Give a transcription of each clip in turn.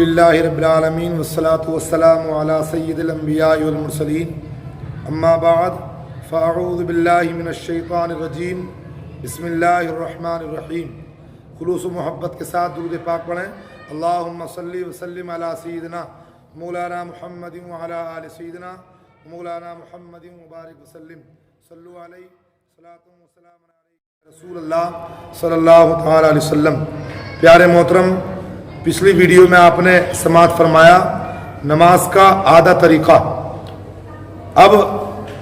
الحمدللہ رب العالمین والصلاة والسلام علی سید الانبیاء والمرسلین اما بعد فاعوذ باللہ من الشیطان الرجیم بسم اللہ الرحمن الرحیم۔ خلوص و محبت کے ساتھ درود پاک پڑھیں۔ اللہم صلی وسلم علی سیدنا مولانا محمد وعلی آل سیدنا مولانا محمد مبارک وسلم صلو علیہ صلاۃ و سلام علیہ رسول اللہ صلی اللہ تعالی علیہ وسلم۔ پیارے محترم، پچھلی ویڈیو میں آپ نے سماعت فرمایا نماز کا آدھا طریقہ۔ اب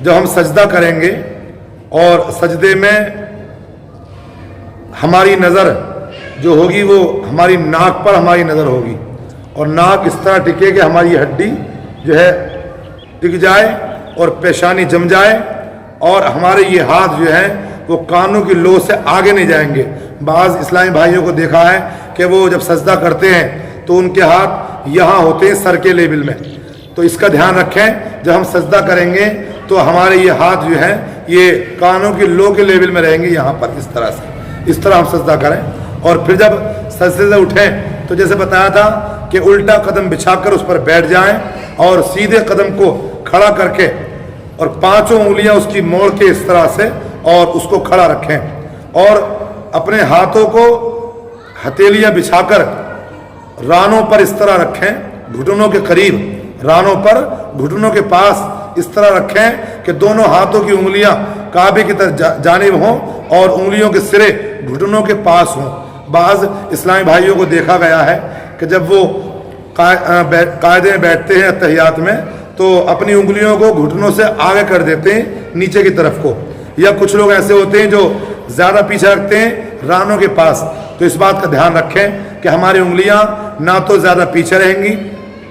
جب ہم سجدہ کریں گے اور سجدے میں ہماری نظر جو ہوگی وہ ہماری ناک پر ہماری نظر ہوگی، اور ناک اس طرح ٹکے کہ ہماری ہڈی جو ہے ٹک جائے اور پیشانی جم جائے، اور ہمارے یہ ہاتھ جو ہیں وہ کانوں کی لو سے آگے نہیں جائیں گے۔ بعض اسلامی بھائیوں کو دیکھا ہے کہ وہ جب سجدہ کرتے ہیں تو ان کے ہاتھ یہاں ہوتے ہیں سر کے لیول میں، تو اس کا دھیان رکھیں۔ جب ہم سجدہ کریں گے تو ہمارے یہ ہاتھ جو ہیں یہ کانوں کی لو کے لیول میں رہیں گے، یہاں پر اس طرح سے، اس طرح ہم سجدہ کریں۔ اور پھر جب سجدے سے اٹھیں تو جیسے بتایا تھا کہ الٹا قدم بچھا کر اس پر بیٹھ جائیں اور سیدھے قدم کو کھڑا کر کے اور پانچوں انگلیاں اس کی موڑ کے اس طرح سے اور اس کو کھڑا رکھیں، اور اپنے ہاتھوں کو ہتھیلیاں بچھا کر رانوں پر اس طرح رکھیں، گھٹنوں کے قریب، رانوں پر گھٹنوں کے پاس اس طرح رکھیں کہ دونوں ہاتھوں کی انگلیاں کعبے کی طرف جانب ہوں اور انگلیوں کے سرے گھٹنوں کے پاس ہوں۔ بعض اسلامی بھائیوں کو دیکھا گیا ہے کہ جب وہ قاعدے میں بیٹھتے ہیں اتحیات میں تو اپنی انگلیوں کو گھٹنوں سے آگے کر دیتے ہیں نیچے کی طرف کو، یا کچھ لوگ ایسے ہوتے ہیں جو زیادہ پیچھے رکھتے ہیں رانوں کے پاس۔ تو اس بات کا دھیان رکھیں کہ ہماری انگلیاں نہ تو زیادہ پیچھے رہیں گی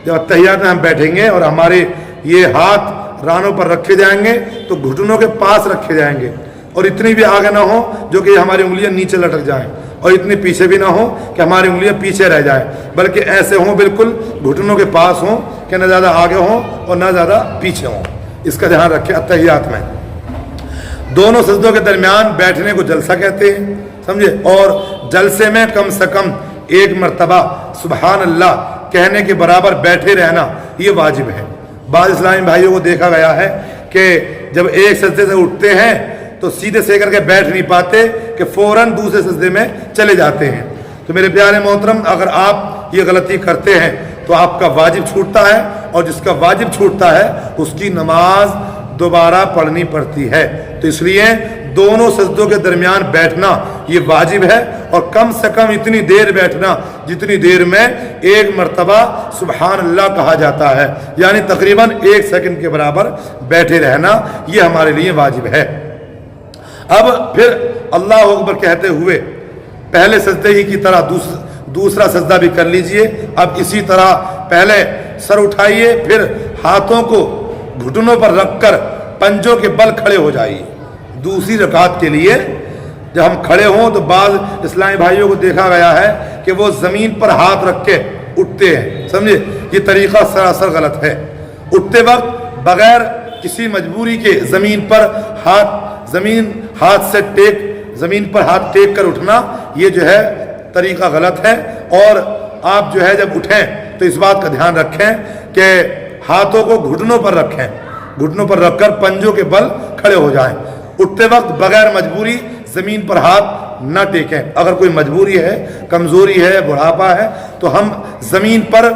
جب اتحیات میں ہم بیٹھیں گے، اور ہمارے یہ ہاتھ رانوں پر رکھے جائیں گے تو گھٹنوں کے پاس رکھے جائیں گے، اور اتنی بھی آگے نہ ہو جو کہ ہماری انگلیاں نیچے لٹک جائیں، اور اتنی پیچھے بھی نہ ہو کہ ہماری انگلیاں پیچھے رہ جائیں، بلکہ ایسے ہوں بالکل گھٹنوں کے پاس ہوں کہ نہ زیادہ آگے ہوں اور نہ زیادہ پیچھے ہوں۔ اس کا دھیان رکھیں۔ اتحیات میں دونوں سجدوں کے درمیان بیٹھنے کو جلسہ کہتے ہیں، سمجھے، اور جلسے میں کم سے کم ایک مرتبہ سبحان اللہ کہنے کے برابر بیٹھے رہنا یہ واجب ہے۔ بعض اسلامی بھائیوں کو دیکھا گیا ہے کہ جب ایک سجدے سے اٹھتے ہیں تو سیدھے سے کر کے بیٹھ نہیں پاتے کہ فوراً دوسرے سجدے میں چلے جاتے ہیں۔ تو میرے پیارے محترم، اگر آپ یہ غلطی کرتے ہیں تو آپ کا واجب چھوٹتا ہے، اور جس کا واجب چھوٹتا ہے اس کی نماز دوبارہ پڑھنی پڑتی ہے۔ تو اس لیے دونوں سجدوں کے درمیان بیٹھنا یہ واجب ہے، اور کم سے کم اتنی دیر بیٹھنا جتنی دیر میں ایک مرتبہ سبحان اللہ کہا جاتا ہے، یعنی تقریباً 1 سیکنڈ کے برابر بیٹھے رہنا یہ ہمارے لیے واجب ہے۔ اب پھر اللہ اکبر کہتے ہوئے پہلے سجدے ہی کی طرح دوسرا سجدہ بھی کر لیجئے۔ اب اسی طرح پہلے سر اٹھائیے، پھر ہاتھوں کو گھٹنوں پر رکھ کر پنجوں کے بل کھڑے ہو جائیے۔ دوسری رکعت کے لیے جب ہم کھڑے ہوں تو بعض اسلامی بھائیوں کو دیکھا گیا ہے کہ وہ زمین پر ہاتھ رکھ کے اٹھتے ہیں، سمجھے، یہ طریقہ سراسر غلط ہے۔ اٹھتے وقت بغیر کسی مجبوری کے زمین پر ہاتھ سے زمین پر ہاتھ ٹیک کر اٹھنا یہ جو ہے طریقہ غلط ہے، اور آپ جو ہے جب اٹھیں تو اس بات کا دھیان رکھیں کہ ہاتھوں کو گھٹنوں پر رکھیں، گھٹنوں پر رکھ کر پنجوں کے بل کھڑے ہو جائیں۔ اٹھتے وقت بغیر مجبوری زمین پر ہاتھ نہ ٹیکیں۔ اگر کوئی مجبوری ہے، کمزوری ہے، بڑھاپا ہے تو ہم زمین پر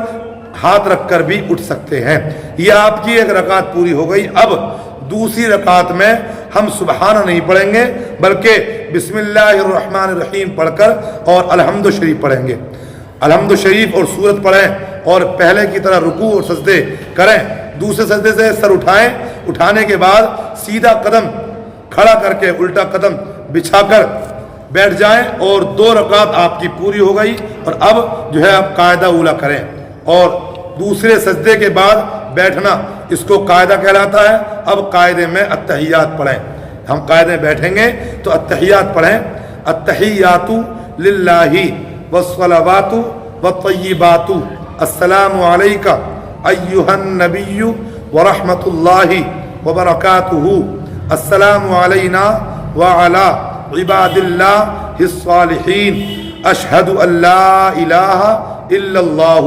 ہاتھ رکھ کر بھی اٹھ سکتے ہیں۔ یہ آپ کی ایک رکعت پوری ہو گئی۔ اب دوسری رکعت میں ہم سبحانہ نہیں پڑھیں گے بلکہ بسم اللہ الرحمن الرحیم پڑھ کر اور الحمد شریف پڑھیں گے۔ الحمد شریف اور سورت پڑھیں، اور پہلے کی طرح رکوع اور سجدے کریں۔ دوسرے سجدے سے سر اٹھائیں، اٹھانے کے بعد سیدھا قدم کھڑا کر کے الٹا قدم بچھا کر بیٹھ جائیں، اور 2 رکعت آپ کی پوری ہو گئی۔ اور اب جو ہے آپ قاعدہ اولا کریں، اور دوسرے سجدے کے بعد بیٹھنا اس کو قاعدہ کہلاتا ہے۔ اب قاعدے میں اتحیات پڑھیں۔ ہم قاعدے میں بیٹھیں گے تو اتحیات پڑھیں۔ التحیات للہ والصلوات والطیبات السلام علیک ایھا النبی ورحمۃ اللہ وبرکاتہ، السلام علینا وعلی عباد اللہ الصالحین، اشہد ان لا الہ الا اللہ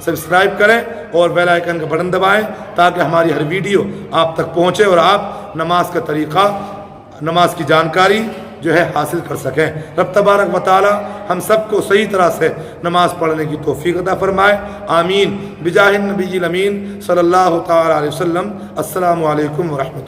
سبسکرائب کریں اور بیل آئیکن کا بٹن دبائیں تاکہ ہماری ہر ویڈیو آپ تک پہنچے اور آپ نماز کا طریقہ، نماز کی جانکاری جو ہے حاصل کر سکیں۔ رب تبارک و تعالی ہم سب کو صحیح طرح سے نماز پڑھنے کی توفیق عطا فرمائے، آمین بجاہ النبی الامین صلی اللہ تعالی علیہ وسلم۔ السلام علیکم ورحمۃ اللہ۔